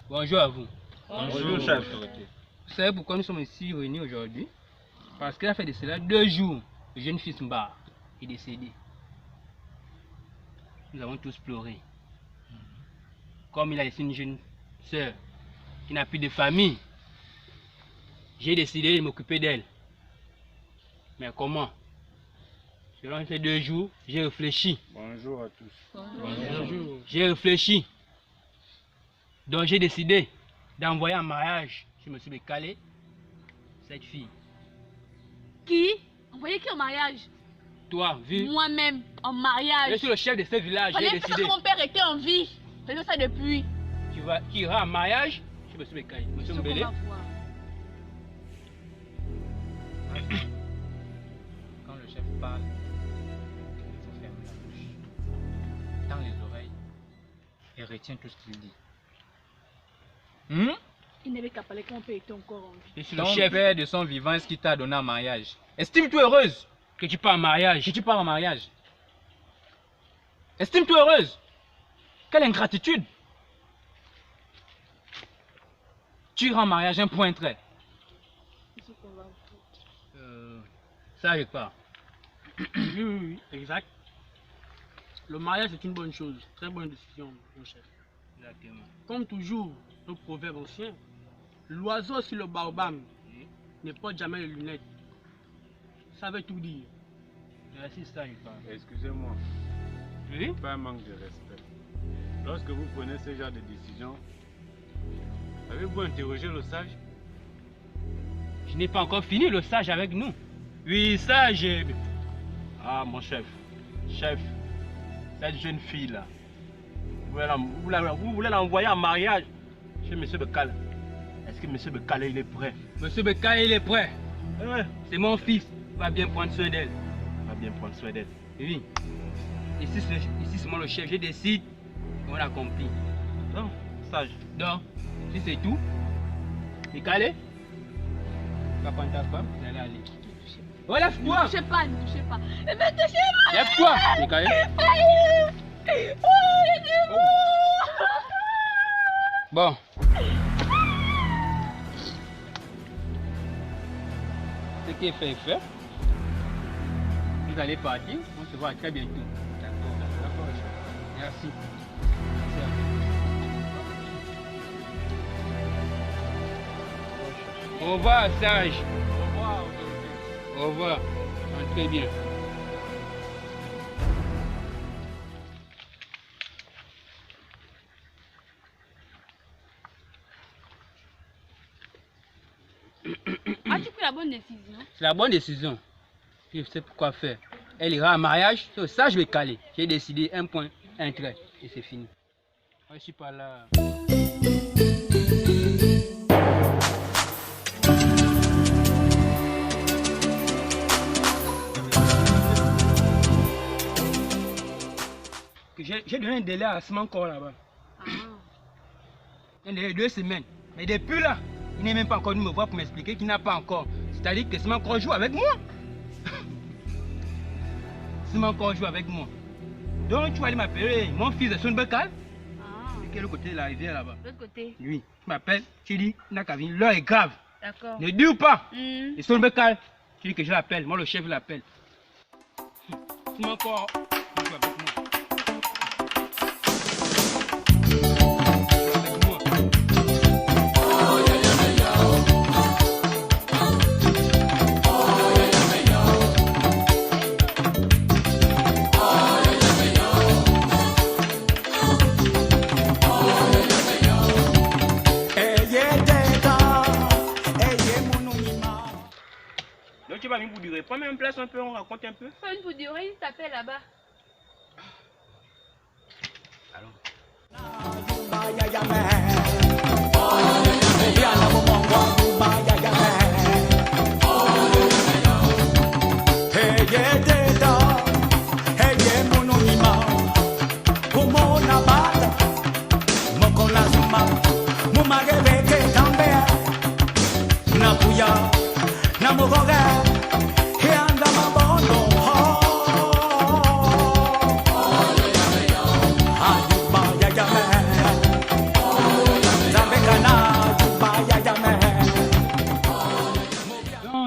Bonjour à vous. Bonjour, chef. Vous savez pourquoi nous sommes ici réunis aujourd'hui? Parce qu'il a fait de cela 2 jours. Le jeune fils Mbar est décédé. Nous avons tous pleuré. Comme il a laissé une jeune sœur qui n'a plus de famille, j'ai décidé de m'occuper d'elle. Mais comment? Durant ces 2 jours, j'ai réfléchi. Bonjour à tous. Bonjour. J'ai réfléchi. Donc j'ai décidé d'envoyer en mariage chez M. Bekale cette fille. Qui? Envoyer qui en mariage? Toi, vu. Moi-même, en mariage. Je suis le chef de ce village, j'ai Fallait décidé. que mon père était en vie. Faisons ça depuis. Tu iras en mariage chez M. Bekale. M. Mbele. Quand le chef parle, il faut fermer la bouche. Tends les oreilles et retiens tout ce qu'il dit. Il n'avait qu'à parler quand mon père était encore en vie. Je suis le Ton chef. père de son vivant, est-ce qu'il t'a donné en mariage? Estime-toi heureuse Que tu pars en mariage. que tu pars en mariage. Estime-toi heureuse. Quelle ingratitude. Tu iras en mariage, un point trait. Ça, je pars. Oui, exact. Le mariage est une bonne chose, très bonne décision, mon chef. Exactement. Comme toujours, le proverbe ancien, l'oiseau sur le baobab ne porte jamais les lunettes. Ça veut tout dire. Merci, ça, je pars. Excusez-moi, Oui? pas un manque de respect. Lorsque vous prenez ce genre de décision, avez-vous interrogé le sage? Je n'ai pas encore fini le sage avec nous. Oui, sage. Ah, mon chef, cette jeune fille-là, vous voulez l'envoyer en mariage chez M. Bekale. Est-ce que M. Bekale, il est prêt? Monsieur Bekale, il est prêt. Ouais. C'est mon fils. Il va bien prendre soin d'elle. Il va bien prendre soin d'elle. Oui. Ici, c'est moi le chef. Je décide. On l'accomplit. Non, sage. Donc, si c'est tout, Bekale, tu vas prendre ta femme et aller aller. Oh, Ne lève-toi! touchez pas, ne touchez pas. Ne me touchez pas. Lève-toi, Bekale. Bon. Ce qui est fait est fait. Vous allez partir. On se voit très bientôt. D'accord, chef. Merci. Merci à vous. Au revoir, sage. Au revoir, autorité. Au revoir. Entrez bien. As-tu pris la bonne décision? C'est la bonne décision. Je sais pourquoi faire. Elle ira en mariage. Ça, je vais caler. J'ai décidé un point, un trait. Et c'est fini. Moi, je suis pas là. J'ai donné un délai à ce encore là-bas. Un délai de 2 semaines. Mais depuis là, il n'est même pas encore venu me voir pour m'expliquer qu'il n'a pas encore. C'est-à-dire que Simon encore joue avec moi. Simon encore joue avec moi. Donc tu vas aller m'appeler mon fils de Son Bekale. De quel côté de la rivière là-bas? L'autre côté. Lui, tu m'appelles, tu dis, Nakavine, l'heure est grave. D'accord. Ne dis pas. Et Son Bekale, tu dis que je l'appelle, moi le chef l'appelle. Simon encore joue avec moi. Donc tu vas venir pour durer. Prends même place un peu, on raconte un peu. Pas une pour dire, il t'appelle là-bas. Allons.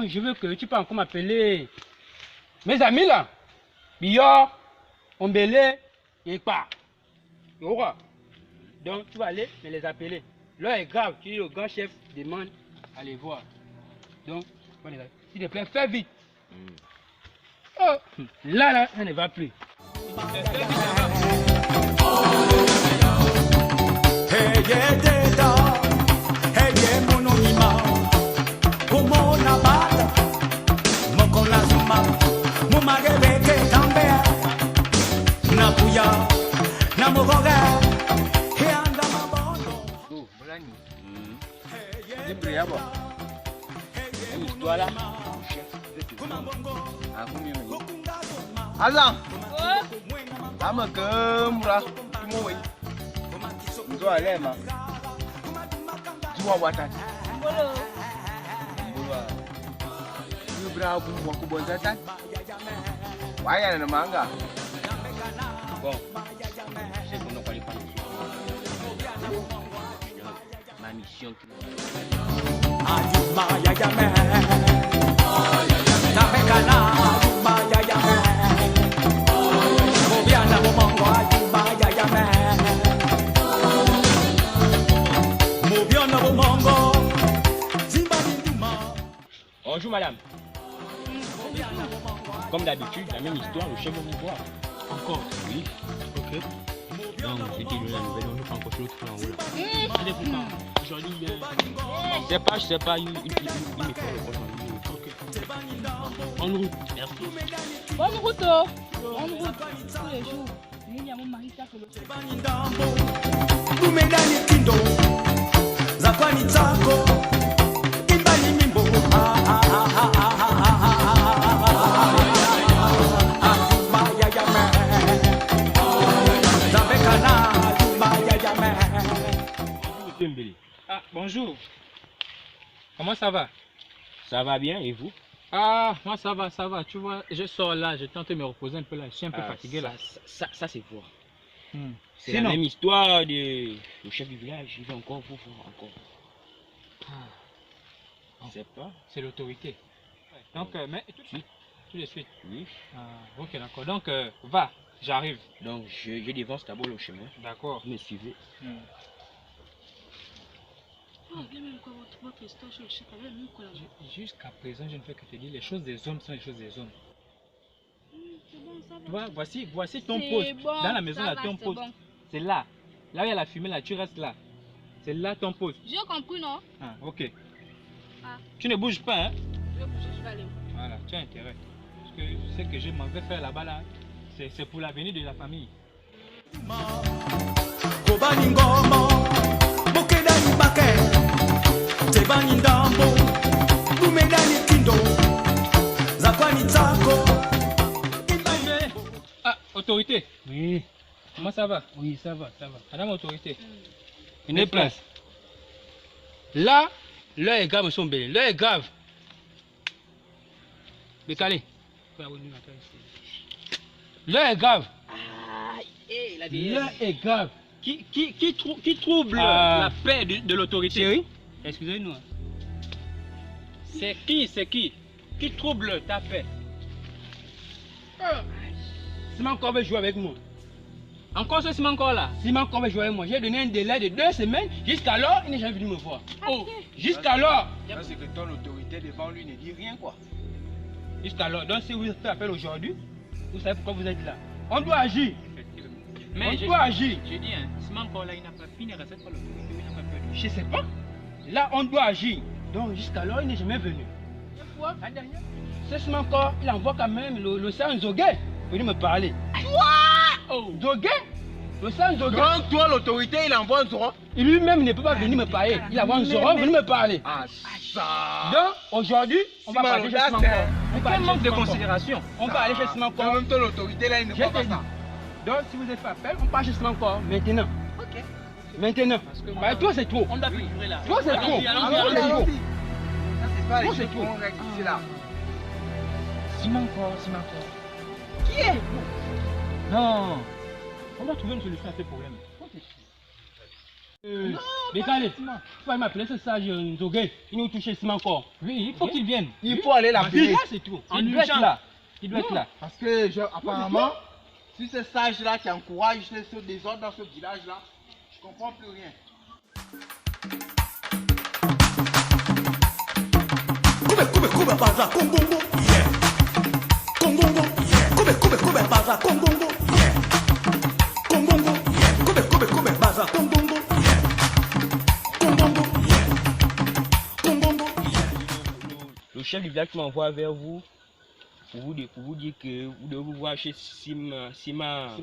Non, je veux que tu peux encore m'appeler. Mes amis là, Bior, Ombélé, et pas. Donc tu vas aller me les appeler. L'heure est grave, tu dis au grand chef, demande à les voir. Donc, s'il te plaît, fais vite. Oh, là, ça ne va plus. Alang, ama ke murah, cuma wei. Itu ada mah. Cuma watan. Bolo. Ini berapa buah kebun zatan? Waya na mangga. Bon, c'est qu'on n'a pas les panneaux. Ma mission. Bonjour madame. Comme d'habitude, la même histoire, le chef de voir. Encore? Oui. Ok. Donc, c'est qui donne la nouvelle, on ne prend encore l'autre en haut là. Aujourd'hui, je sais pas, il me fait le prochain. Ok. En route. Merci. Bonne route, oh. Bonne route. Tous les jours. Il y a mon mari qui a fait l'autre. Ah, bonjour. Comment ça va? Ça va bien et vous? Ah, moi ça va. Tu vois, je sors là, je tente de me reposer un peu là. Je suis un peu fatigué là. Ça c'est quoi? C'est Sinon, la même histoire du chef du village. Il va encore vous voir encore. Ah. Je sais pas. c'est l'autorité. Donc, mais tout de suite. Tout de suite. Oui. Ah, ok, d'accord. Donc, va, j'arrive. Donc je dévance d'abord le chemin. D'accord. Vous me suivez. Jusqu'à présent, je ne fais que te dire les choses des hommes sont les choses des hommes. C'est bon, ça va. Tu vois, voici ton C'est poste. bon, Dans la maison, ça là, va, ton c'est poste. bon. C'est là. Là où il y a la fumée, là, tu restes là. C'est là ton poste. J'ai compris, non? Ah, ok. Ah. Tu ne bouges pas, hein? Je vais bouger, je vais aller. Voilà, tu as intérêt. Parce que ce que je m'en vais faire là-bas, là, c'est pour l'avenir de la famille. Ah, autorité. Oui. Comment ça va? Oui, ça va. Madame autorité. Une place. Là, l'heure est grave, monsieur Mbélé. L'heure est grave. Décalé. L'heure est grave. L'heure est grave. Qui trouble Ah. la paix de l'autorité? Chérie, excusez-nous. C'est qui trouble ta paix? Simon Corbe veut jouer avec moi. Encore ce ciment encore là? Simon Corbe veut jouer avec moi. J'ai donné un délai de 2 semaines. Jusqu'alors, il n'est jamais venu me voir. Oh, Jusqu'alors. C'est que ton autorité devant lui ne dit rien quoi. Jusqu'alors. Donc si vous faites appel aujourd'hui, vous savez pourquoi vous êtes là. On doit agir. mais On doit agir. je dis, hein, ciment encore là, il n'a pas fini, il ne respecte pas l'autorité, il n'a pas peur de lui. Je sais pas. Là, on doit agir. Donc jusqu'alors, il n'est jamais venu. Quoi? La dernière, ce semaine encore, il envoie quand même le sang Zogué pour venir me parler. Oh, Zogué? Le sang Zogué? Donc toi l'autorité il envoie un Zoro. Il lui-même ne peut pas venir me parler. Il envoie un Zoro venir me parler. Ah ça. Donc aujourd'hui, on va Simon, parler chez là, Simon c'est- encore. On va quel aller manque chez de Simon encore. considération. On va aller chez Simon En encore. même temps l'autorité là il ne Je voit te pas dis. ça. Donc si vous êtes fait appel, on part chez Simon encore. Maintenant. Ok. Maintenant. Parce que Bah, toi c'est trop. on doit figurer là. Toi c'est trop. Allons-y, allons-y, Toi c'est allons-y. trop. Ça c'est pas les Moi, c'est choses qui tout. vont rectifier là. Ciment encore. Qui est? Non, on doit trouver une solution à ce problème. Décalé, tu vas m'appeler ce sage Nzogé. Il nous touche ciment encore. Oui, il faut qu'il vienne. Il faut aller l'appeler. C'est tout. En Il doit être urgence. là. Il doit être là. Parce que, apparemment, si c'est sage-là qui encourage ce désordre dans ce village-là, je comprends plus rien. Kube baza kongongo yeah. Kongongo yeah. Kube baza kongongo yeah. Kongongo yeah. Kube baza kongongo yeah. Kongongo yeah. Kongongo yeah. Le chef du village m'envoie vers vous pour vous dire que vous devez vous voir chez Sima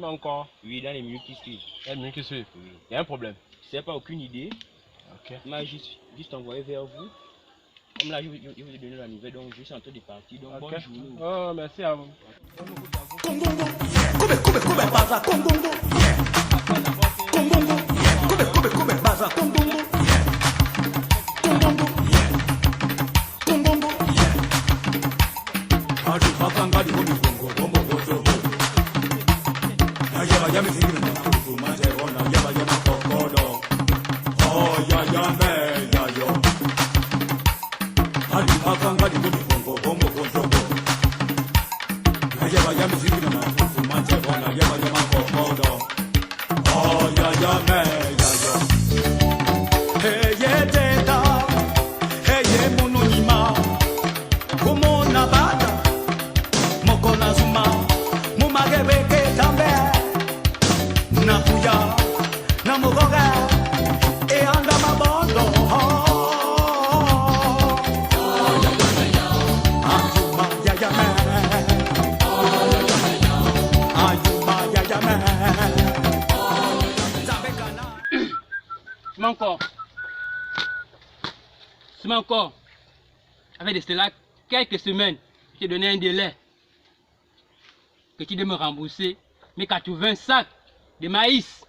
encore. Oui, dans les minutes qui suivent. Dans les minutes qui suivent. Oui. Il y a un problème. C'est pas aucune idée. Ok. Il m'a juste envoyé vers vous. Comme là, je vous ai donné la nouvelle, donc je suis en train de partir. Donc, bonne journée. Oh, merci à vous. Kongongo yeah. Kube baza kongongo yeah. Kongongo yeah. Kube baza kongongo yeah. Kongongo yeah. Kongongo yeah. Aju bakanga di bomi kongo bombo bozo. Ya ya mi singina na kufu mate ona ya makokodo. Oh ya me ya yo. Aju bakanga di bomi kongo bombo bozo. Ya mi singina na kufu mate ona ya makokodo. Oh ya me ya yo. Hey ye teta. Hey ye mononima. Como na bata. Moko na zuma. Mumagebeke tambe. Na puya. Na mogoga. E anda mabondo. Ayuma ya ya me. Ayuma ya ya me. C'est encore. Avec de cela, quelques semaines, je t'ai donné un délai. Que tu devais me rembourser mes 80 sacs de maïs.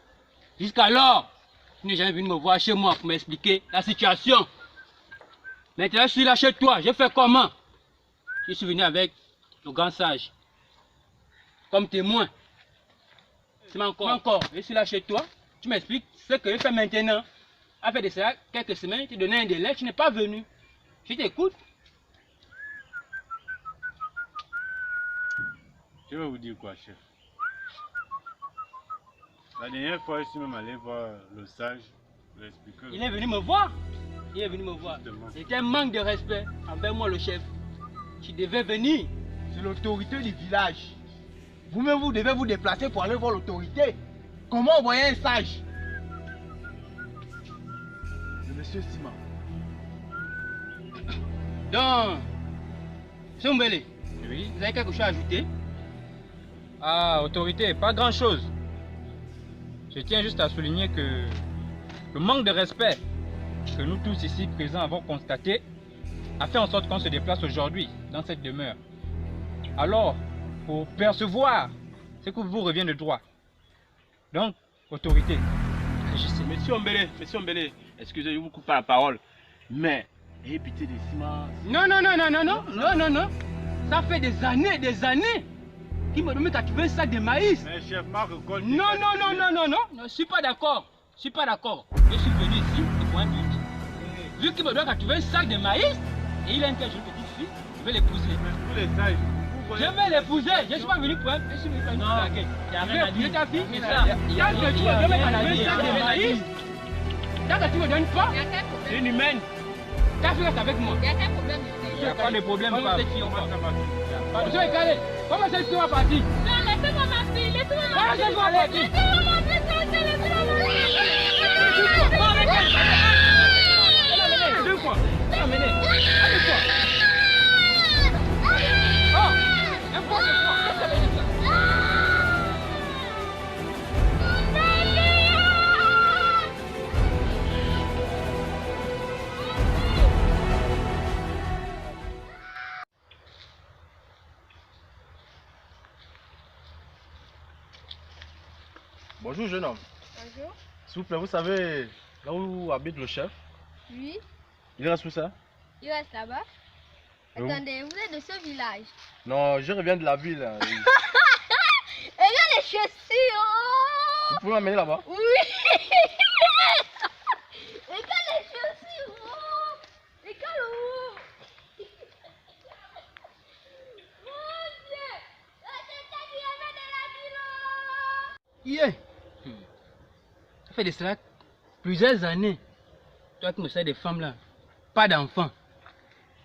Jusqu'alors, tu n'es jamais venu me voir chez moi pour m'expliquer la situation. Maintenant, je suis là chez toi. J'ai fait comment? Je suis venu avec le grand sage. Comme témoin. C'est encore. Je suis là chez toi. Tu m'expliques ce que je fais maintenant. Après de cela, quelques semaines, tu donnais un délai, tu n'es pas venu. Je t'écoute. Je vais vous dire quoi, chef. La dernière fois, je suis même allé voir le sage pour expliquer. Il est venu me voir. Il est venu me voir. Justement. C'était un manque de respect envers moi, le chef. Tu devais venir. C'est l'autorité du village. Vous-même, vous devez vous déplacer pour aller voir l'autorité. Comment envoyer un sage? Le monsieur Sima. Donc, Sombele, Oui. vous avez quelque chose à ajouter? Ah, autorité, pas grand chose. Je tiens juste à souligner que le manque de respect que nous tous ici présents avons constaté a fait en sorte qu'on se déplace aujourd'hui dans cette demeure. Alors, pour percevoir ce que vous revient de droit. Donc, autorité, agissez. Monsieur Ombele, excusez, je vous coupe pas la parole. Mais, ayez pitié des ciments. Non. Ça fait des années qu'il me donne 80 sacs de maïs. Mais chef, ma récolte. Non, je suis pas d'accord. Je suis venu ici pour un but. Vu qu'il me doit 80 sacs de maïs, et il a une petite fille, je vais l'épouser. Mais tous les sages, vous Je vais l'épouser. Je suis pas venu pour un draguer. y a Je rien à vais épouser dire. ta fille. Mais ça, Tant que tu me donnes 80 sacs de maïs, tant que tu me donnes pas, Il y a quel c'est problème? une humaine. Ta fille reste avec moi. Il y a quel problème? Il n'y a pas de problème, Comment pas. cette fille, on va? ça va. Monsieur est calé. Comment cette fille va partir? Non, laissez-moi ma fille, laissez-moi ma Comment fille. cette fille va partir? Laissez-moi ma fille, laissez-moi ma fille. Deux fois. Amenez. Allez, quoi? Oh, un fois, deux fois. Qu'est-ce que ça veut dire, ça? Bonjour, jeune homme. Bonjour. S'il vous plaît, vous savez là où habite le chef? Oui, Il reste où ça? il reste là-bas. Et où? Attendez, vous êtes de ce village. Non, je reviens de la ville. Et regarde les chaussures. Vous pouvez m'amener là-bas? Oui. Yeah. Ça fait de cela plusieurs années. Toi qui me sers des femmes là. Pas d'enfants.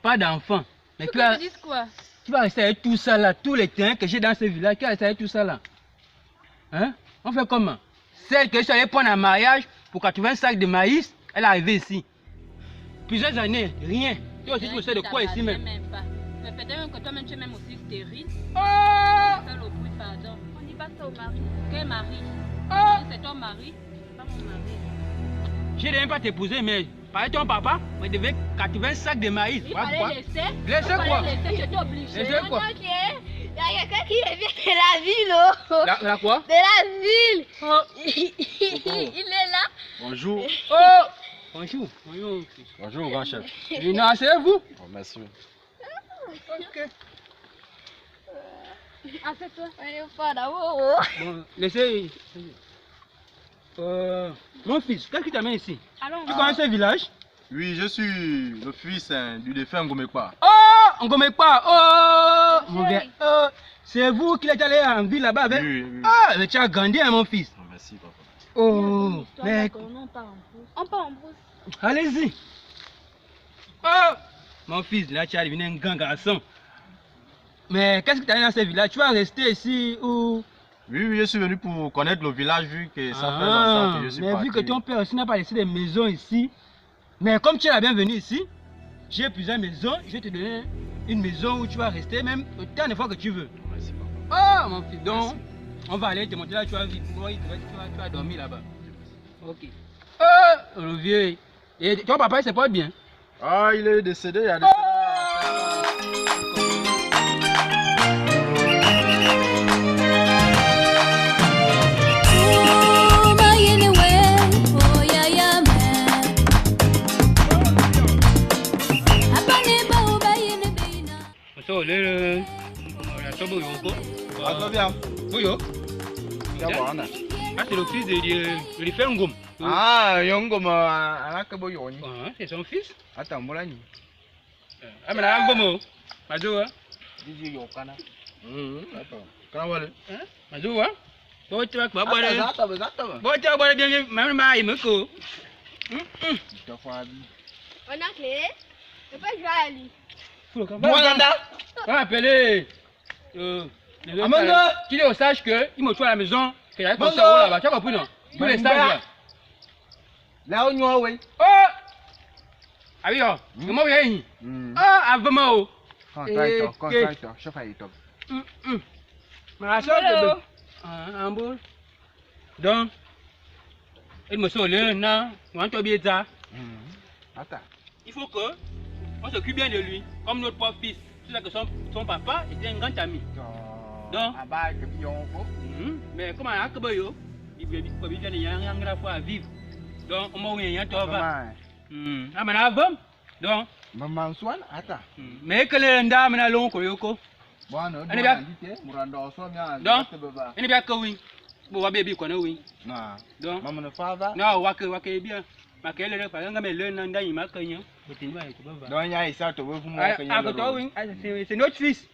Pas d'enfants. Mais Tu veux que je dise quoi? tu vas rester avec tout ça là. Tous les terrains que j'ai dans ce village. Tu vas rester avec tout ça là. Hein? On fait comment? Celle que je suis allé prendre en mariage pour 80 sacs de maïs, elle est arrivée ici. Plusieurs années, rien. Toi aussi tu me sers de quoi ici même? Mais peut-être même que toi-même tu es même aussi stérile. Oh! Fais le bruit, pardon. On dit pas ça au mari. Quel mari? Oh! C'est ton mari, pas mon mari. Je ne devais pas t'épouser, mais par ton papa, il devait 80 sacs de maïs. Il Voilà fallait pourquoi. laisser. Laisser quoi? J'étais obligée. Laisser quoi? Il y a quelqu'un qui revient de la ville, oh. La quoi? De la ville. Oh! Il est là. Bonjour. Oh! Bonjour. Bonjour. Bonjour, grand chef. Non, c'est vous? Oh, merci. Ok. Assieds-toi. On est pas d'abord. Bon, laissez. Mon fils, qu'est-ce qui t'amène ici? Allons. Tu connais ce village? Oui, je suis le fils du défunt Ngomekwa. Oh! On ne connaît pas. Oh! Mon gars. Oh! C'est vous qui êtes allé en ville là-bas avec? Oui. Ah! Mais tu as grandi, hein, mon fils. Oh, merci, papa. Oh! Mais On part en brousse. On part en brousse. allez-y. Oh! Mon fils, là, tu as devenu un grand garçon. Mais qu'est-ce que tu as dans ce village? Tu vas rester ici ou... Oui, je suis venu pour connaître le village vu que ça fait longtemps que je suis mais parti. vu que ton père aussi n'a pas laissé des maisons ici, mais comme tu es la bienvenue ici, j'ai plusieurs maisons, je vais te donner une maison où tu vas rester même autant de fois que tu veux. Merci, papa. Oh mon fils, donc on va aller te montrer là, tu vas vivre, tu vas dormir là-bas. Ok. Oh le vieux, et ton papa il se porte bien? Ah, il est décédé il y a des So, le tobo yoko. Ah, bien. Oyo. Tu vas voir, Anna. Ah, c'est le fils de l'Ifel Ngom. Ah, Yongom, Anakabo Yoni. Ah, c'est son fils. Attends, Molani. Ah, mais là, Ngomo. Mazoua. Didi Yokana. Attends. Comment va le? Mazoua. Bon, tu vas quoi? Bon, Attends. tu vas boire bien, même ma il me faut. On a clé. C'est pas joli. On va appeler. Amanda! Tu dis au sage que il me trouve à la maison. Que j'avais pensé là-bas. Tu as compris, non? Tous les sages là. Là où nous avons, oui. Oh! Ah oui, oh. Comment vous avez? Ah, avant Contracteur, chef à l'étop. Ma soeur de un boule. Donc, il me sauve le non, on va bien ça. Attends. Il faut que on s'occupe bien de lui, comme notre propre fils. C'est ça que son papa était un grand ami. Donc, mais comment on a que yo, il veut bien y a rien fois à vivre. Donc, on m'a oublié un toi va. Ah mais avant. Donc, Maman Swan, attends. mais que les dames na long koyoko. Bon, non, Allez, bien. Murando, so bien. Donc, il bien que oui. Bon, va baby qu'on a oui. Non. Donc, Maman ne fait pas. non, wake bien. Ma kele le pa nga me le nan dan yima kanyo. Botin ba ko ba. Donc, il y a ça, tu veux vous Ah, montrer. ko oui, c'est notre fils.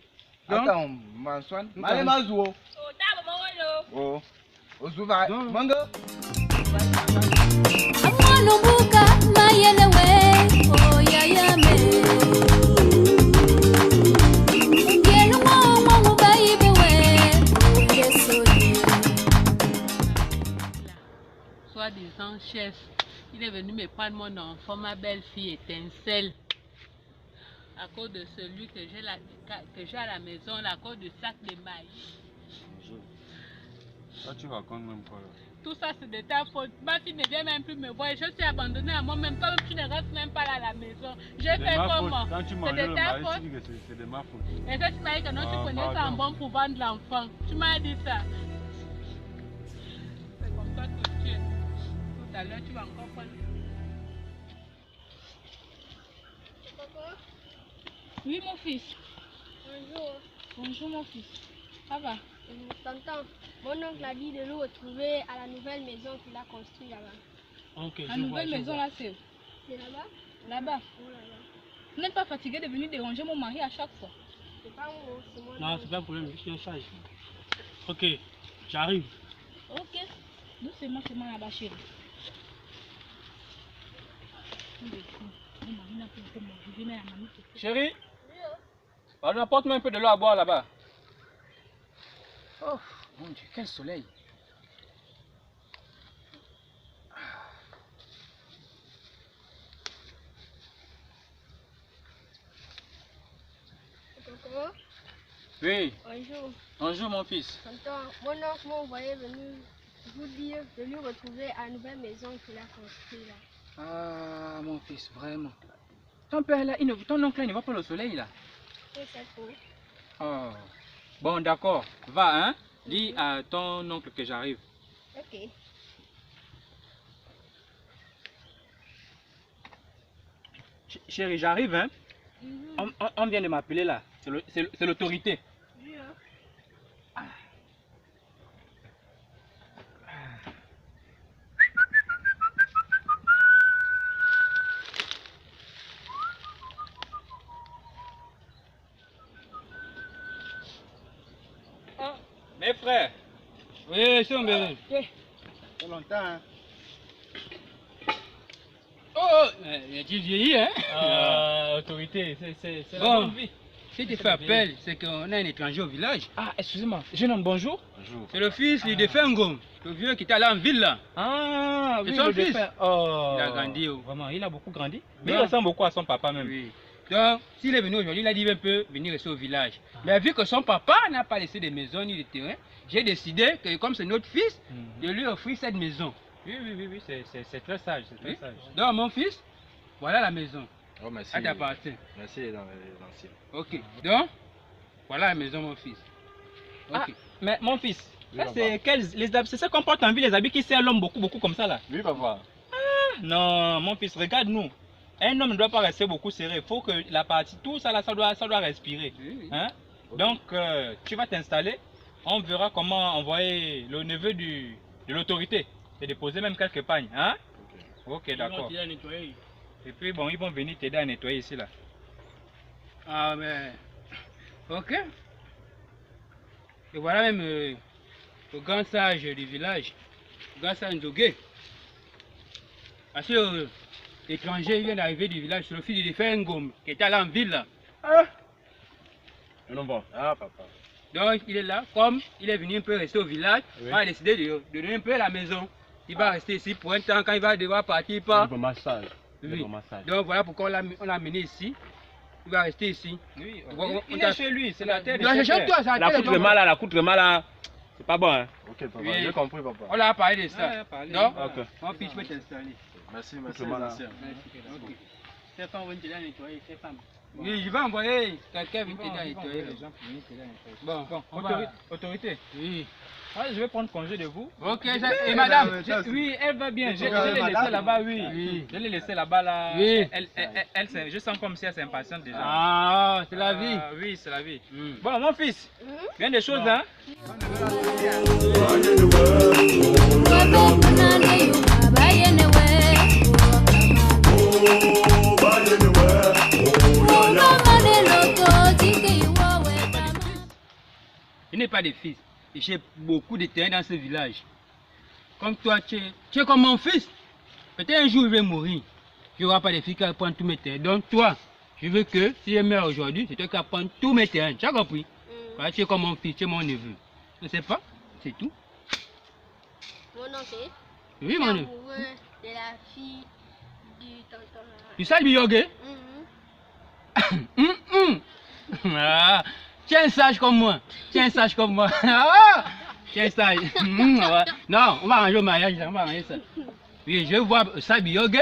Donc, Attends, Maman Swan. Allez, Mazuo. Oh, t'as maman, là. Oh. Ozuva. Mango. Amwanubuka mayelewe. Oh, ya ya me. Ngelu mwa bayibewe. Oh, yeso ye. Soi-disant chef, il est venu me prendre mon enfant, ma belle-fille étincelle. À cause de celui que j'ai à la maison, à cause du sac de maïs. Ça, tu racontes même quoi là? Tout ça, c'est de ta faute. Ma fille ne vient même plus me voir. Je suis abandonnée à moi-même. Toi, tu ne restes même pas là à la maison. J'ai fait comment? Quand tu C'est mangeais de le ta maïs, faute. tu dis que c'est de ma faute. Et ça, tu m'as dit que non, tu prenais ça en bon pour vendre l'enfant. Tu m'as dit ça. C'est comme ça que tu es. Tout à l'heure, tu vas encore prendre. Papa, Oui, mon fils. bonjour. Bonjour, mon fils. Ça va? Tonton, mon oncle a dit de nous retrouver à la nouvelle maison qu'il a construite là-bas. OK. La nouvelle maison, là, c'est où? C'est là-bas? Là-bas. Oh là là. Vous n'êtes pas fatigué de venir déranger mon mari à chaque fois? C'est pas moi, c'est moi. Non, c'est pas un problème, je suis un sage. OK, j'arrive. Ok. Doucement, c'est là-bas, chérie. Chérie, pardon, apporte-moi un peu de l'eau à boire là-bas. Oh, mon Dieu, quel soleil. Coco, Oui, bonjour. bonjour mon fils. Tonton, mon oncle m'a envoyé venir vous dire de lui retrouver à la nouvelle maison qu'il a construite là. Ah, mon fils, vraiment. Ton père là, ton oncle là, il ne voit pas le soleil là. C'est ça pour. Oh. Bon, d'accord. Va, hein. Dis à ton oncle que j'arrive. Ok. Chérie, j'arrive, hein. On vient de m'appeler là. C'est l'autorité. Oui, hein. Mes frères. Oui, c'est un bébé. Pas longtemps, hein. Oh, tu vieillis, hein. Autorité, c'est la Bon, bonne vie. si tu fais appel, c'est qu'on a un étranger au village. Ah, excusez-moi. Jeune homme, bonjour. Bonjour. C'est le fils du défunt Ngom, le vieux qui était allé en ville là. Ah, C'est oui, son le fils. défunt. Oh. Il a grandi. Oh. Vraiment, il a beaucoup grandi. Mais Non. il ressemble beaucoup à son papa même. Oui. Donc, s'il est venu aujourd'hui, il a dit un peu venir rester au village. Mais vu que son papa n'a pas laissé de maison ni de terrain, j'ai décidé que comme c'est notre fils, de lui offrir cette maison. Oui, c'est très sage, c'est très Oui. sage. Donc, mon fils, voilà la maison. Oh, merci. Elle t'appartient. Merci dans l'ancien. Ok. Donc, voilà la maison, mon fils. Ok. Ah, mais mon fils, Oui, ça, papa. c'est ça qu'on porte en vie, les habits qui servent l'homme beaucoup comme ça là. Oui, papa. Non, mon fils, regarde-nous. Un homme ne doit pas rester beaucoup serré. Il faut que la partie, tout ça là, ça doit respirer. Oui, oui. Hein? Ok. Donc, tu vas t'installer. On verra comment envoyer le neveu de l'autorité. Et déposer même quelques pagnes. Hein? Ok, d'accord. Il a nettoyé. Et puis, bon, ils vont venir t'aider à nettoyer ici là. Ah, mais. Ok. Et voilà même le grand sage du village, le grand sage Nzogé. Parce que l'étranger vient d'arriver du village, c'est le fils du défunt Ngom qui était allé en ville là. Non, bon. Ah, papa. Donc il est là, comme il est venu un peu rester au village, Oui. on a décidé de donner un peu la maison. Il va rester ici pour un temps quand il va devoir partir pas. Il est vraiment sage. Il est Oui. vraiment sage. Donc voilà pourquoi on l'a amené ici. Il va rester ici. Oui, On il t'a- est chez lui, c'est la terre de Non, ses c'est chez pères. toi, ça. La coûte là, la coûte là. C'est pas bon, hein. Ok, papa. Oui. J'ai compris, papa. On l'a parlé de Ouais, ça. parlez. Donc, Ok. mon fils peut t'installer. Merci, Merci, les madame. anciens. Ok. Ces femmes vont t'aider à nettoyer, ces femmes. Oui, je vais envoyer quelqu'un venir t'aider à nettoyer. Bon, on va. Autorité. Oui. Ah, je vais prendre congé de vous. Ok, et madame. Oui, elle va bien. Je l'ai madame. laissée là-bas, oui. Oui. Je l'ai laissée là-bas, là. Oui. Je sens comme si elle s'impatiente déjà. Ah, c'est la vie. Ah, oui, c'est la vie. Hmm. Bon, mon fils, bien des choses, hein. Je n'ai pas de fils. Et j'ai beaucoup de terrain dans ce village. Comme toi, tu es comme mon fils. Peut-être un jour, je vais mourir. Il n'y aura pas de fils qui vont prendre tous mes terrains. Donc toi, je veux que si je meurs aujourd'hui, c'est toi qui vas prendre tous mes terrains. Tu as compris? Voilà, tu es comme mon fils, tu es mon neveu. Je ne sais pas, c'est tout. Mon oncle, Oui, est mon neveu. amoureux de la fille du tonton là. Tu sais le biogé? Ah, tu es un sage comme moi. Tu es un sage comme moi. Ah, tu es un sage. Ouais. Non, on va arranger le mariage, on va arranger ça. Oui, je vais voir ça biogé.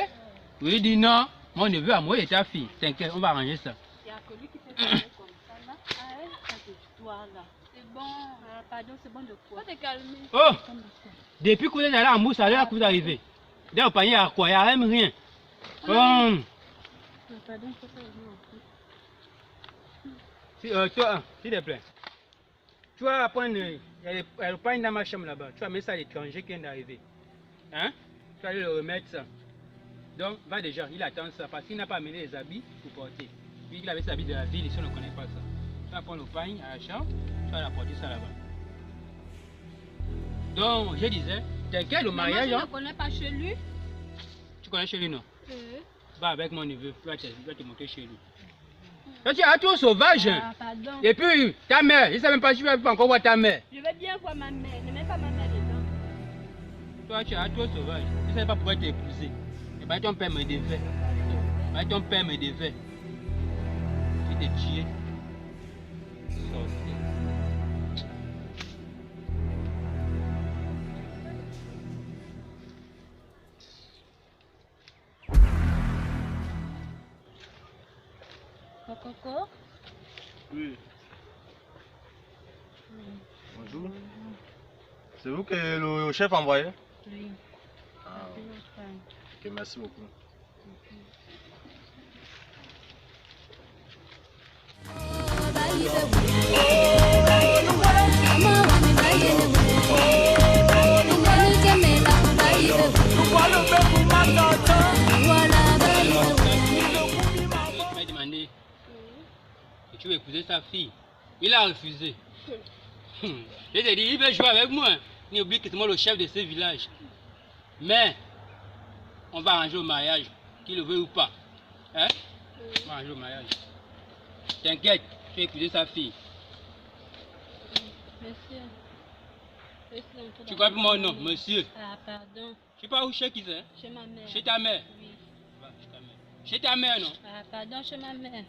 Oui, il dit non, mon neveu à moi et ta fille. T'inquiète, on va arranger ça. Il y a que lui qui peut parler comme ça là. Ah, elle, cette histoire là. C'est bon. Ah, pardon, c'est bon de quoi? Faut te calmer. Oh, depuis que vous êtes allé en mousse, à l'heure que vous arrivez. Dès au panier à quoi? Il n'y a même rien. Oh. Pardon, faut faire Toi, s'il te plaît. Tu vas prendre. Il y a le pain dans ma chambre là-bas. Tu vas mettre ça à l'étranger qui vient d'arriver. Hein? Tu vas aller le remettre ça. Donc, va déjà, il attend ça parce qu'il n'a pas amené les habits pour porter. Lui, il avait ses habits de la ville, ici on ne connaît pas ça. Tu vas prendre le pain à la chambre, tu vas l'apporter ça là-bas. Donc, je disais, t'inquiète, le Maman, mariage, je hein. ne connais pas chez lui. Tu connais chez lui, non? Euh. Va avec mon neveu, tu vas te montrer chez lui. Toi, tu es un tour sauvage. Ah, pardon. Et puis, ta mère, je ne sais même pas si tu vas pas encore voir ta mère. Je vais bien voir ma mère. Ne mets pas ma mère dedans. Toi, tu es un tour sauvage. Tu ne sais pas pourquoi t'épouser. Et bien, ton père me devait. Ton père me devait. Tu t'es tué. Sorcier. Coco. Oui. Bonjour. C'est vous que le chef a envoyé? Oui. Ah, ok, merci beaucoup. Tu m'as demandé que tu veux épouser sa fille. Il a refusé. Je t'ai dit, il veut jouer avec moi. Il oublie que c'est moi le chef de ce village. Mais, on va arranger au mariage, qu'il le veuille ou pas. Hein? On va arranger au mariage. T'inquiète, tu veux épouser sa fille. Monsieur. Tu connais mon nom, monsieur. Ah, pardon. Tu sais pas où chez qui c'est? Chez ma mère. Chez ta mère? Oui. Va, chez ta mère. Chez ta mère, non? Ah, pardon, chez ma mère.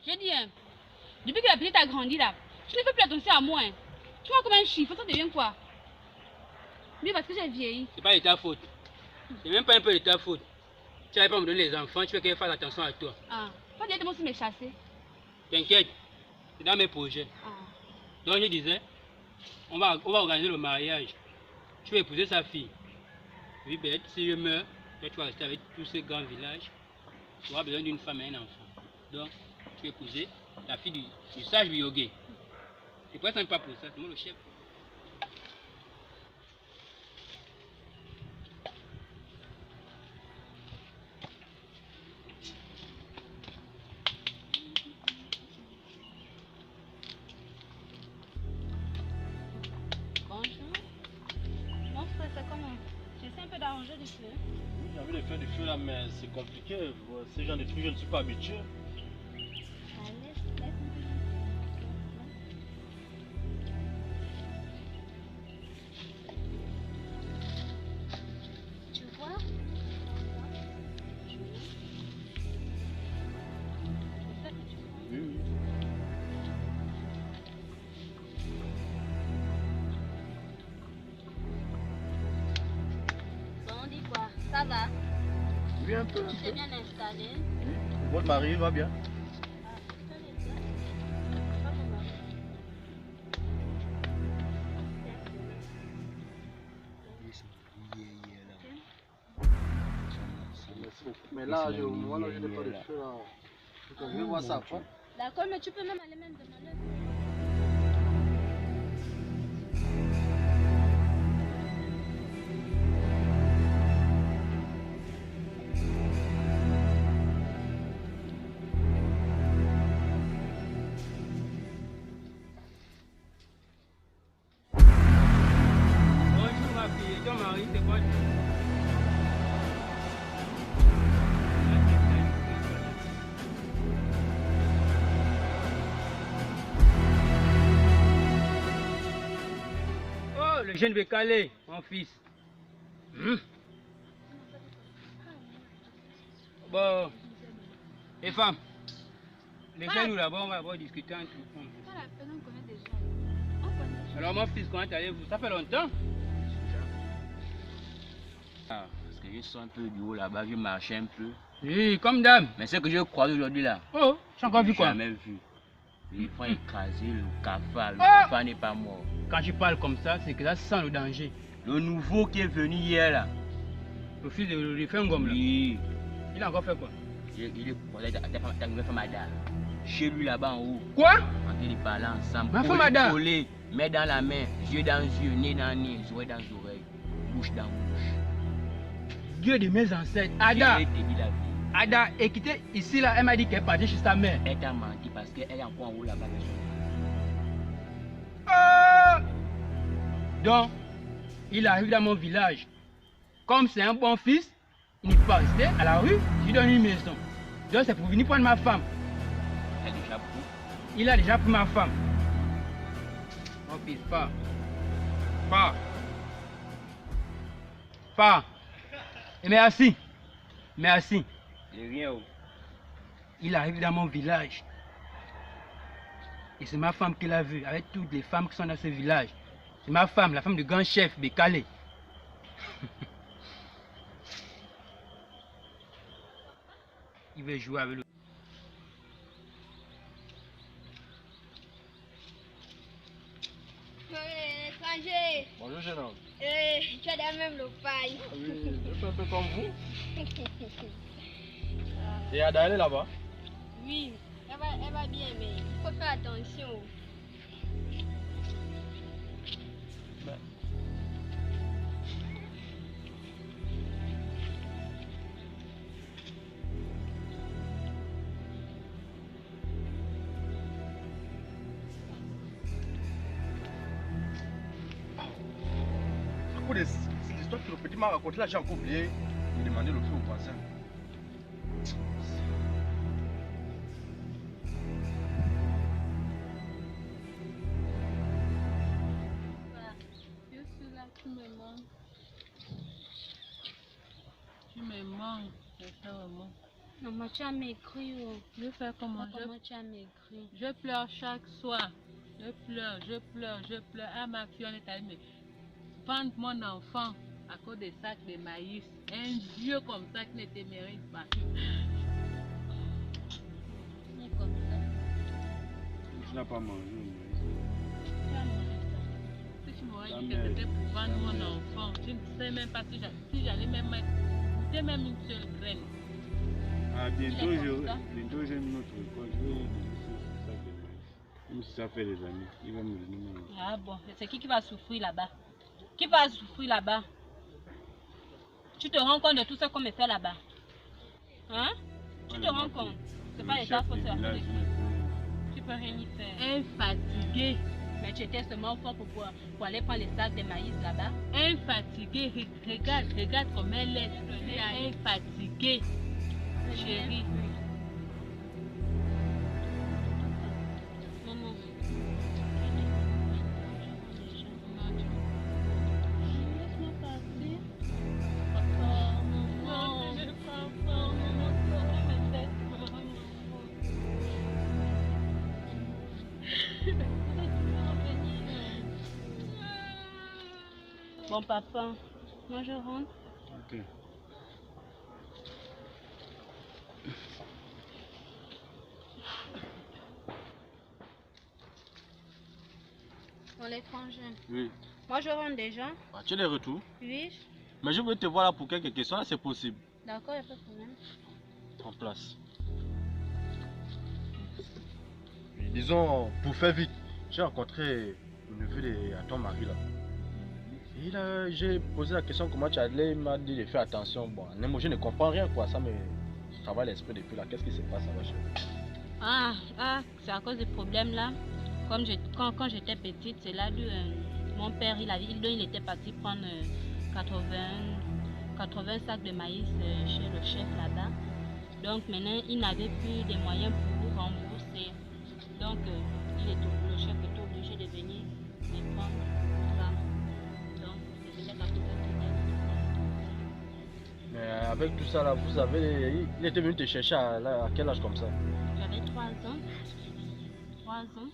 Je dis, hein, depuis que la petite a grandi là, tu ne fais plus attention à moi. Hein. Tu vois comme un chiffre, ça devient quoi? Oui, parce que j'ai vieilli. C'est pas de ta faute. C'est même pas un peu de ta faute. Tu n'avais pas me donner les enfants, tu veux qu'elle fasse attention à toi. Ah, pas directement aussi me chasser. T'inquiète, c'est dans mes projets. Ah. Donc je disais, on va organiser le mariage. Tu vas épouser sa fille. Oui, bête, si je meurs, toi, tu vas rester avec tous ces grands villages. Tu auras besoin d'une femme et un enfant. Donc, tu vas épouser la fille du sage Biogué. C'est pas sympa pour ça, c'est moi le chef. Bonjour. Mon frère, c'est comment? J'essaie un peu d'arranger du feu. Oui, j'ai envie de faire du feu là, mais c'est compliqué. Ces genre de trucs, je ne suis pas habitué. Allez, tu vois? Oui, oui. Bon, on dit quoi? Ça va? Oui, un peu. Tu t'es bien installé? Oui. Votre mari va bien? Ah, je te l'ai dit. Pas mon mari. Merci beaucoup. Mais là, au moment où je n'ai pas de feu là, je vais voir ça après. D'accord, mais tu peux même aller même demander. Bonjour ma fille, ton mari, c'est quoi? Oh, le jeune Bécalé, mon fils. Bon, les femmes, laissez-nous là-bas, on va discuter entre nous. Pas la peine, on connaît déjà. On connaît. Alors mon fils, comment allez-vous? Ça fait longtemps? Ah, parce que je sens un peu du haut là-bas, je marchais un peu. Oui, comme dame. Mais ce que je crois aujourd'hui là, Oh, j'ai encore vu quoi? jamais vu. Les fois écrasés, le cafard, le Ah! cafard n'est pas mort. Quand tu parles comme ça, c'est que ça sent le danger. Le nouveau qui est venu hier là, Le fils de Fengom là. oui, Il a encore fait quoi? il est croisé ta nouvelle femme Ada. Chez lui là-bas en haut, Quoi? en train de parler ensemble. Ma femme Ada? Collé, main dans la main, yeux dans yeux, nez dans nez, oreilles dans oreilles, bouche dans bouche. Dieu de mes ancêtres. Ada, Je vais te dire la vie. Ada est quittée ici là, elle m'a dit qu'elle est partie chez sa mère. Elle t'a menti parce qu'elle est encore en haut là-bas avec son Oh! Donc, il arrive dans mon village. Comme c'est un bon fils, il ne peut pas rester à la rue, je lui donne une maison. Donc c'est pour venir prendre ma femme. Il a déjà pris ma femme. Mon fils, pas. Et merci. Merci. Il arrive dans mon village. Et c'est ma femme qu'il a vue, avec toutes les femmes qui sont dans ce village. C'est ma femme, la femme du grand chef Bekale. Il veut jouer avec le... Étranger. Bonjour, jeune homme. Tu as la même paille. Ah oui, je fais un peu comme vous. Et Ada, elle est là-bas? Oui, elle va bien, mais il faut faire attention. Cette histoire que le petit m'a raconté là, j'ai encore oublié de demander le feu au voisin. Je suis là, tu me manques. Tu me manques, sincèrement. Maman, tu as maigri. Je fais comment? Comment tu as maigri? Je pleure chaque soir. Je pleure. Ah, ma fille, on est allée me vendre mon enfant à cause des sacs de maïs. Un vieux comme ça qui ne te mérite pas. C'est comme ça. Tu n'as pas mangé. Tu as mangé ça. Si tu m'aurais dit que c'était pour vendre mon enfant, je ne sais même pas si j'allais même mettre même une seule graine. Ah, bientôt j'ai une autre école. Je vais laisser ça de maïs. Même si ça fait des amis, il va me donner. Ah bon, c'est qui va souffrir là-bas? Qui va souffrir là-bas? Tu te rends compte de tout ce qu'on me fait là-bas? Hein? Tu te rends compte? C'est pas l'état faut se faire. Tu peux rien y faire. Un fatigué. Mais tu étais seulement fort pour aller prendre les sacs de maïs là-bas. Un fatigué. Regarde comme elle est. Un fatigué. Chérie. Maman. Laisse-moi passer. Bon papa, moi je rentre. Ok. Pour l'étranger. Oui. Moi, je rentre déjà. Ah, tu es de retour? Oui. Mais je veux te voir là pour quelques questions, là c'est possible. D'accord, il n'y a pas de problème. En place. Disons, pour faire vite, j'ai rencontré le neveu de ton mari là. Et là, j'ai posé la question comment tu allais, il m'a dit de faire attention. Bon, moi je ne comprends rien quoi, ça me travaille l'esprit depuis là. Qu'est-ce qui se passe là-bas? C'est à cause des problèmes là. Comme quand j'étais petite, c'est là où mon père il était parti prendre 80 sacs de maïs chez le chef là-bas. Donc maintenant il n'avait plus les moyens pour rembourser. Donc le chef était obligé de venir les prendre ça. Donc c'est peut-être à cause de ça. Mais avec tout ça là, vous savez, il était venu te chercher à quel âge comme ça? J'avais 3 ans. 3 ans.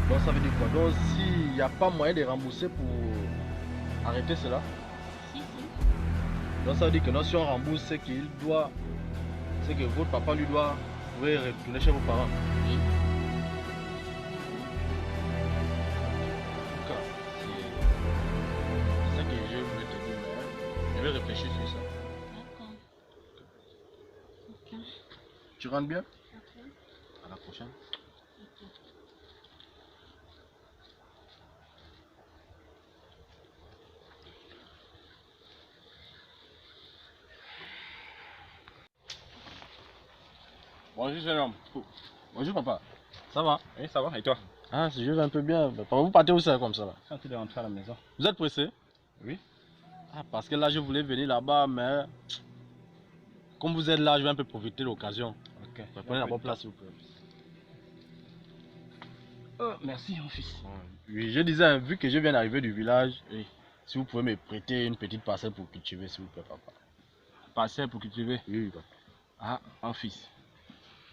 Donc ça veut dire quoi? Donc s'il n'y a pas moyen de rembourser pour arrêter cela? Si. Donc ça veut dire que non, si on rembourse, c'est qu'il doit, c'est que votre papa lui doit, vous pouvez retourner chez vos parents. Oui. En tout cas, c'est ça que je voulais te dire, mais je vais réfléchir sur ça. D'accord. Ok. Tu rentres bien? Ok. À la prochaine. Bonjour jeune homme. Bonjour papa. Ça va? Oui, ça va, et toi? Ah, je vais un peu bien. Vous partez où ça comme ça là? Je suis en train de rentrer à la maison. Vous êtes pressé? Oui. Ah, parce que là, je voulais venir là-bas, mais comme vous êtes là, je vais un peu profiter de l'occasion. Ok. Prenez la bonne place, s'il vous plaît. Oh, merci, mon fils. Oui, je disais, vu que je viens d'arriver du village, si vous pouvez me prêter une petite parcelle pour cultiver, s'il vous plaît, papa. Parcelle pour cultiver? Oui, papa. Ah, mon fils.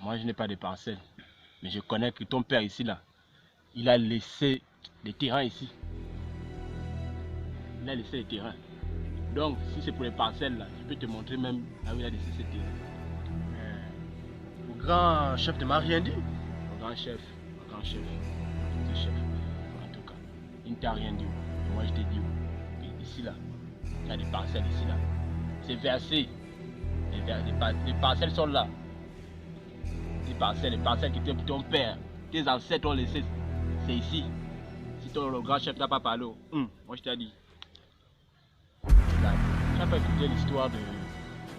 Moi, je n'ai pas de parcelle. Mais je connais que ton père ici, là, il a laissé des terrains ici. Il a laissé des terrains. Donc, si c'est pour les parcelles, là, je peux te montrer même là où il a laissé ces terrains. Le grand chef ne m'a rien dit. Le grand chef, le chef, en tout cas, il ne t'a rien dit. Moi, je t'ai dit, ici, là, il y a des parcelles ici, là. C'est versé. Les parcelles sont là. Les parcelles qui étaient pour ton père, tes ancêtres ont laissé, c'est ici. Si le grand chef n'a pas parlé, moi je t'ai dit. Tu n'as pas écouté l'histoire de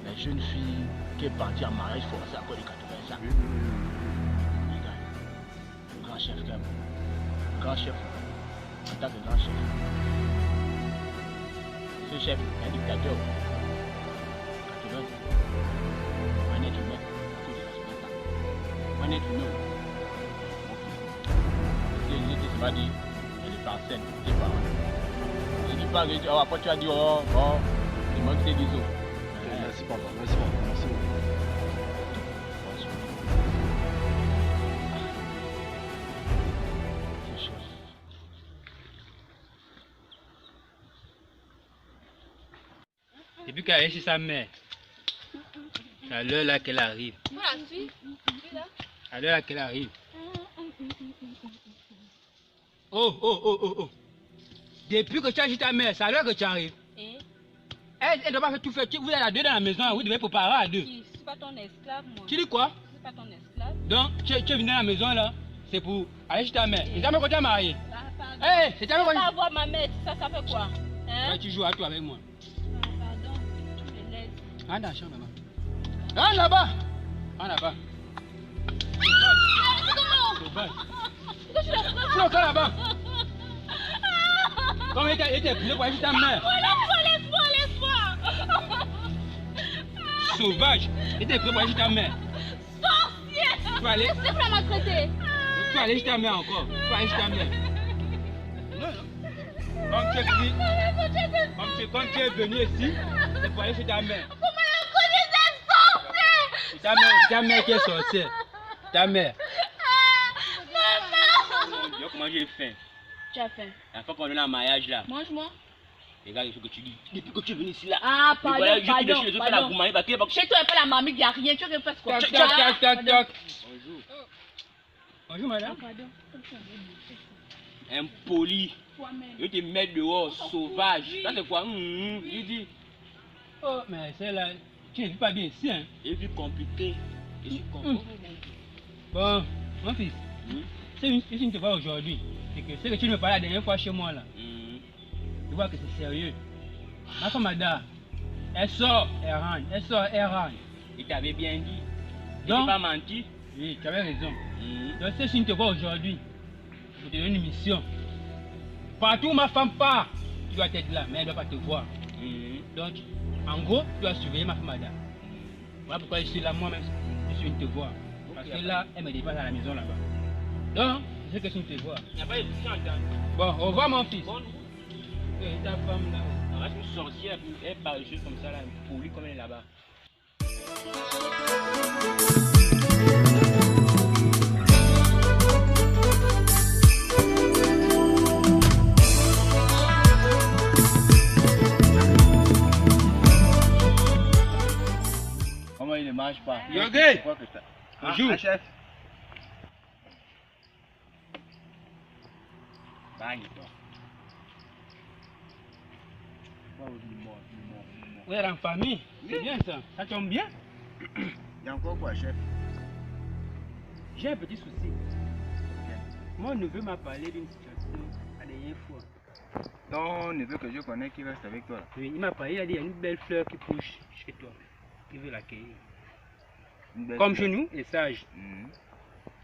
la jeune fille qui est partie en mariage forcé à cause de 80 ans. Regarde, le grand chef, le grand chef, en tant que grand chef. Ce chef est un dictateur. 80 ans. Un être humain à cause de 80 ans. Un être humain. Je pas dit, il y a des parcelles, des parents. Je dis pas que après tu as dit, il manque des bisous. Merci papa, merci papa, merci beaucoup. Depuis qu'elle est chez sa mère, c'est à l'heure là qu'elle arrive. À l'heure là qu'elle arrive. Oh. Depuis que tu as chez ta mère, c'est à l'heure que tu arrives. Elle ne doit pas faire tout faire. Vous êtes à deux dans la maison, vous devez préparer à deux. Je ne suis pas ton esclave, moi. Tu dis quoi? Je ne suis pas ton esclave. Donc, tu es venu dans la maison là, c'est pour aller chez ta mère. C'est ta mère quand tu es marié. C'est ta mère quand tu es marié. Voir ma mère, ça fait quoi? Hein? Tu joues à toi avec moi. Pardon, tu me laisses. Rentre dans la chambre là-bas. Rentre là-bas. Rentre là-bas. Sauvage. Non, quand là-bas. Comment il était pris pour aller chez ta mère? Laisse-moi. Sauvage. Il était pris pour aller chez ta mère. Sorcier. Tu vas aller? C'est pour la maltraiter. Tu vas aller chez ta mère encore. Tu vas aller chez ta mère. Comme tu es venu, comme tu es venu ici, c'est pour aller chez ta mère. Vous me la connaissez, sorcier. Ta mère qui est sorcière. Ta mère. Maman. Comment j'ai faim? Tu as faim. La fois qu'on est en mariage là. Mange-moi. Regarde ce que tu dis. Depuis que tu es venu ici là. Ah, pardon, voilà, pardon. Chez toi, il n'y a pas la mamie, il n'y a rien. Tu refais quoi? Toc. Bonjour. Bonjour madame. Pardon. Impoli. Je te mets dehors, sauvage. Ça c'est quoi? Je dis. Oh, mais c'est là. Tu ne vis pas bien ici, hein? Et vie compliquée. Et je comprends. Bon, mon fils. Si je ne te vois aujourd'hui, c'est que ce que tu me parlais la dernière fois chez moi là. Je vois que c'est sérieux. Ma femme Ada, elle sort, elle rentre. Et tu avais bien dit. Tu n'as pas menti. Oui, tu avais raison. Donc si je ne te vois aujourd'hui, je te donne une mission. Partout où ma femme part, tu dois être là, mais elle ne doit pas te voir. Donc, en gros, tu dois surveiller ma femme Ada. Voilà pourquoi je suis là moi-même, je suis venu te voir. Parce que là, elle me dépasse à la maison là-bas. Donc, c'est que je ne te vois. Il n'y a pas de discussion. Bon, au revoir mon fils. Et ta femme là, elle reste une sorcière, elle parle des choses comme ça là, pour lui comme elle est là-bas. Comment il ne mange pas? Yogué! Bonjour! Chef! Vous êtes en famille? C'est bien ça, ça tombe bien. Il y a encore quoi, chef? J'ai un petit souci. Mon neveu m'a parlé d'une situation la dernière fois. Ton neveu que je connais qui reste avec toi là. Oui, il m'a parlé, il a dit il y a une belle fleur qui pousse chez toi. Il veut l'accueillir. Comme chez nous, il est sage.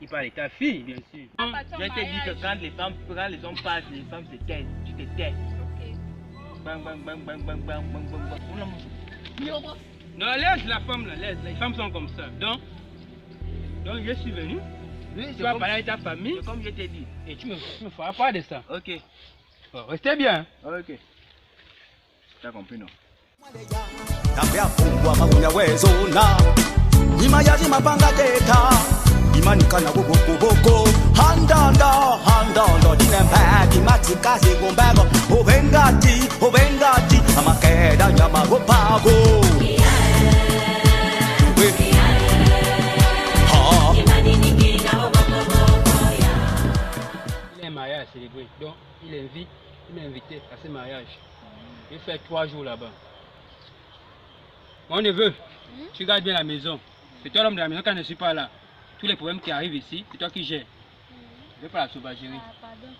Il parle de ta fille, bien sûr. Je te dis que quand les hommes passent, les femmes se taisent. Tu te tais. Ok. Bang, bang, bang, bang, bang, bang, bang, bang, bang. Non, laisse la femme là, laisse. Les femmes sont comme ça. Donc je suis venu. Oui, Tu vas parler avec ta famille. c'est comme je t'ai dit. Et tu me feras pas de ça. Ok. Bon, restez bien. Ok. T'as compris, non? Tambia fungwa magunya wezona Nima yaji mapanga teta Imanika na boko Handanda Dinempeki matikazi gombego Obengati Amakeda nyama gopago Il a un mariage à célébrer. Donc il m'a invité à ce mariage. Je vais faire 3 jours là-bas. Mon neveu, tu gardes bien la maison. C'est toi l'homme de la maison quand je ne suis pas là. Tous les problèmes qui arrivent ici, c'est toi qui gères. Je ne vais pas la sauvagerie. Ah, pardon.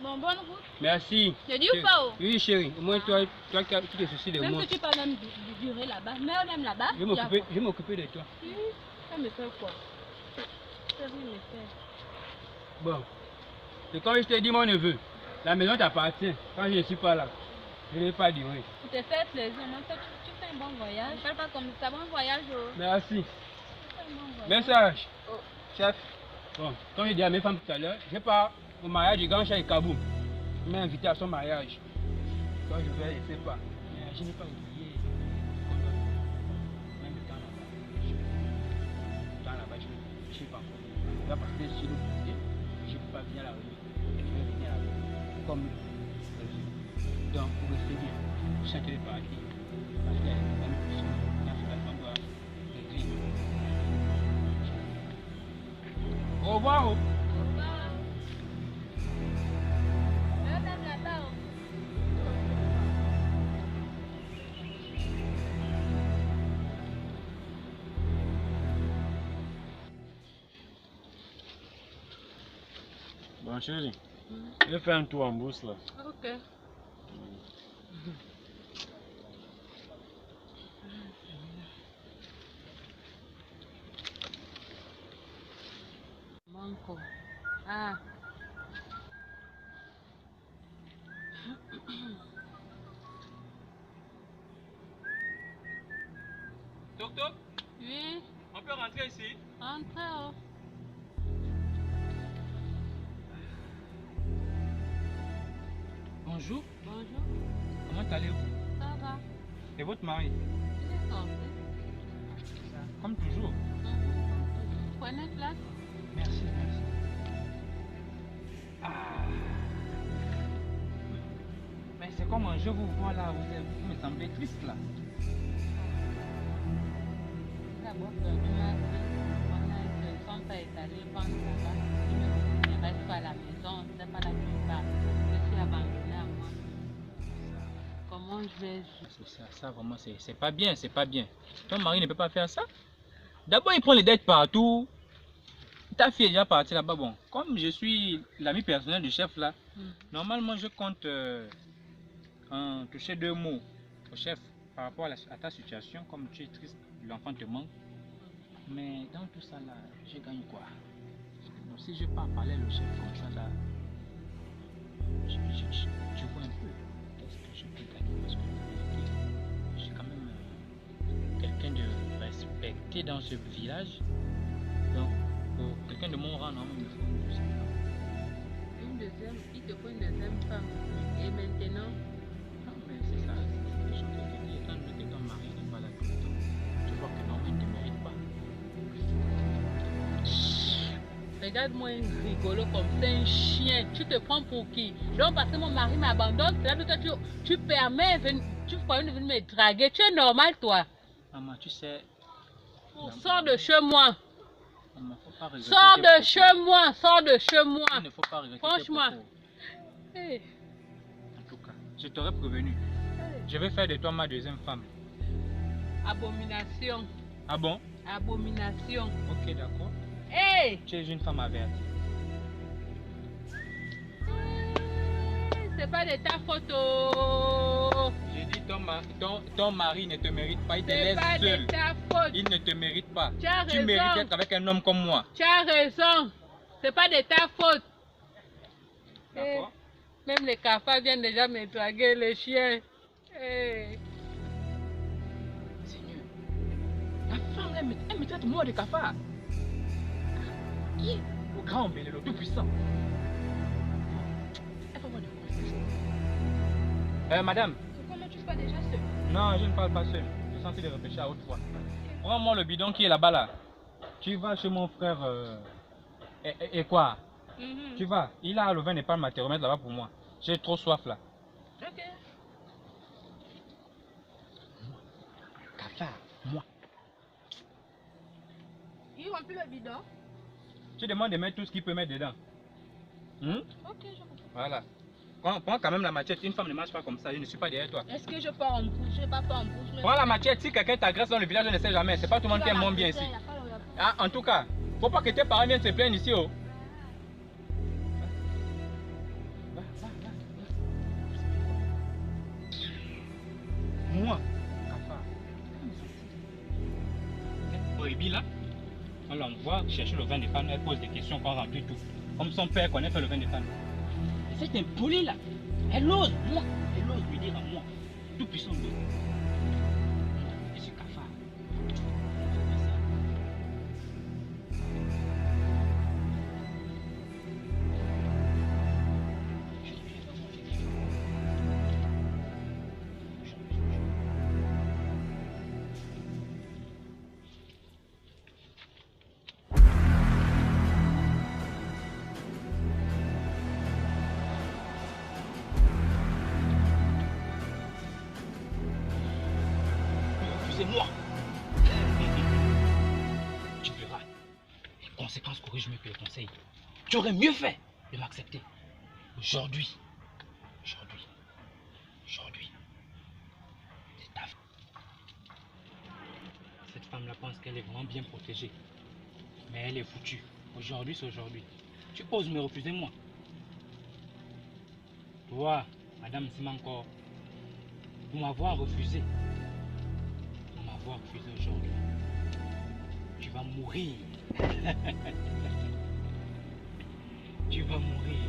Bon, bonne route. Merci. Tu dis ou pas? Oui, chérie. Au moins, toi tu te soucies de Même moi. si tu peux même durer là-bas. Mais on aime là-bas. Je vais m'occuper de toi. Ça me fait quoi? Ça me fait. Bon. C'est comme je t'ai dit, mon neveu. La maison t'appartient. Quand je ne suis pas là, je ne vais pas durer. Pour te faire plaisir, moi, toi, tu fais un bon voyage. Parle pas comme ça, bon voyage. Merci. Tu fais un bon voyage. Message. Oh. Chef. Bon, comme je dis à mes femmes tout à l'heure, je pars au mariage du grand chef Kaboum. Il m'a invité à son mariage. Quand je vais, je ne sais pas. Mais je n'ai pas oublié. Même le temps là-bas, je ne sais pas. Je vais passer sur le côté. Je ne peux pas venir à la rue. Je vais venir à la rue. Comme prévu. Donc, pour rester bien, chacun est parti. Parce qu'il y a une bonne personne. La femme doit régler. Au revoir. Au revoir. Mais on aime là-bas. Bon chérie, je vais faire un tour en bourse là. Ok. Manco. Ah. Toc toc, Oui, on peut rentrer ici? entrez. Oh. Bonjour, Bonjour, comment allez-vous? ça va? Et votre mari? Il est sorti. Comme toujours. Prenez place. Merci, merci. Ah. Mais c'est comme je vous vois là, vous me semblez triste là. D'abord, que tu m'as dit, pendant que son père est allé vendre là-bas, il me dit, ne reste pas à la maison, c'est pas la plupart. Je suis abandonnée à moi. Comment je vais... Ça vraiment, c'est pas bien, c'est pas bien. Ton mari ne peut pas faire ça. D'abord, il prend les dettes partout. Ta fille est déjà partie là-bas. Bon, comme je suis l'ami personnel du chef là, normalement je compte toucher 2 mots au chef par rapport à ta situation. Comme tu es triste, l'enfant te manque. Mais dans tout ça là, je gagne quoi? Donc, si je pars parler au chef comme ça là, je vois un peu qu'est-ce que je peux gagner. Parce que je suis quand même quelqu'un de respecté dans ce village. Donc, pour quelqu'un de mon rang, normalement, il me faut une deuxième femme. Une deuxième, il te faut une deuxième femme. Et maintenant, Non, mais c'est ça, c'est des choses que je dis. Étant donné que ton mari n'est pas là tout le temps, tu vois que non, il ne te mérite pas. regarde-moi un rigolo comme ça, un chien. Tu te prends pour qui? Donc parce que mon mari m'abandonne, c'est là que toi tu permets, tu crois de venir me draguer. Tu es normal toi. Maman, tu sais, Sors de chez moi. maman, faut pas regretter Sors tes de propos. chez moi. Sors de chez moi. Il ne faut pas regretter tes Franchement. propos. Hey. En tout cas, je t'aurais prévenu. Je vais faire de toi ma deuxième femme. Abomination. Ah bon? Abomination. Ok, d'accord. Hey! Tu es une femme avertie. C'est pas de ta faute. Oh. J'ai dit ton mari ne te mérite pas, il te laisse pas seul. de ta faute. Il ne te mérite pas. Tu as Tu raison. mérites d'être avec un homme comme moi. Tu as raison. C'est pas de ta faute. D'accord? Même les cafards viennent déjà me draguer, les chiens. Seigneur, la femme là, elle me traite moi de cafard. Qui est le grand Mbélé, le tout-puissant? Elle va voir de quoi. Madame. Comment tu parles déjà seul? Non, je ne parle pas seul. J'ai senti de réfléchir à autre fois. Prends-moi le bidon qui est là-bas là. Tu vas chez mon frère. Et quoi? Tu vas. Il a le vin de palme à te remettre là-bas pour moi. J'ai trop soif là. Ok. Cafard, moi. Il remplit le bidon. Tu demandes de mettre tout ce qu'il peut mettre dedans. Ok, je comprends. Voilà. Prends quand même la machette. Une femme ne marche pas comme ça. Je ne suis pas derrière toi. Est-ce que je pars en bouche? Je pars pas en bouche. Mais... Prends la machette. Si quelqu'un t'agresse dans le village, je ne sais jamais. C'est pas tout le monde qui aime mon bien ici. Ah, en tout cas, faut pas que tes parents viennent se plaindre ici. Oh. Moi, Brebis là, on l'envoie chercher le vin de femme, elle pose des questions qu'on remplit tout. Comme son père connaît faire le vin de femme. Cette impolie là, elle ose lui dire à moi, tout puissant de je suis cafard. Refusez-moi. Tu verras. Les conséquences corrigent mieux que les conseils. Tu aurais mieux fait de m'accepter. Aujourd'hui. C'est ta femme. Cette femme-là pense qu'elle est vraiment bien protégée. Mais elle est foutue. Aujourd'hui, c'est aujourd'hui. Tu oses me refuser, moi. Toi, Madame Simankor, pour m'avoir refusé. Refusé aujourd'hui. Tu vas mourir. Tu vas mourir.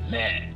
Mais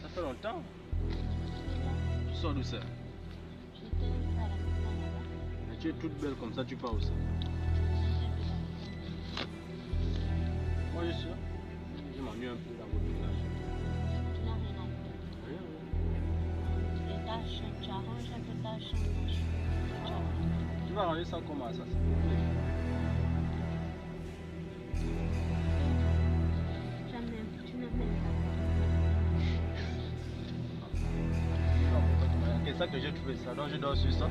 Ça fait longtemps. Tu sors d'où ça? J'étais à la maison là-bas. Mais tu es toute belle comme ça, tu pars aussi. Moi je suis là. Je m'ennuie un peu dans votre village. Tu n'as rien à faire. Les tâches, tu arranges un peu ta chambre. Tu vas ranger ça comment ça? Tu n'as même pas. C'est ça que j'ai trouvé ça, donc je dors sur ça.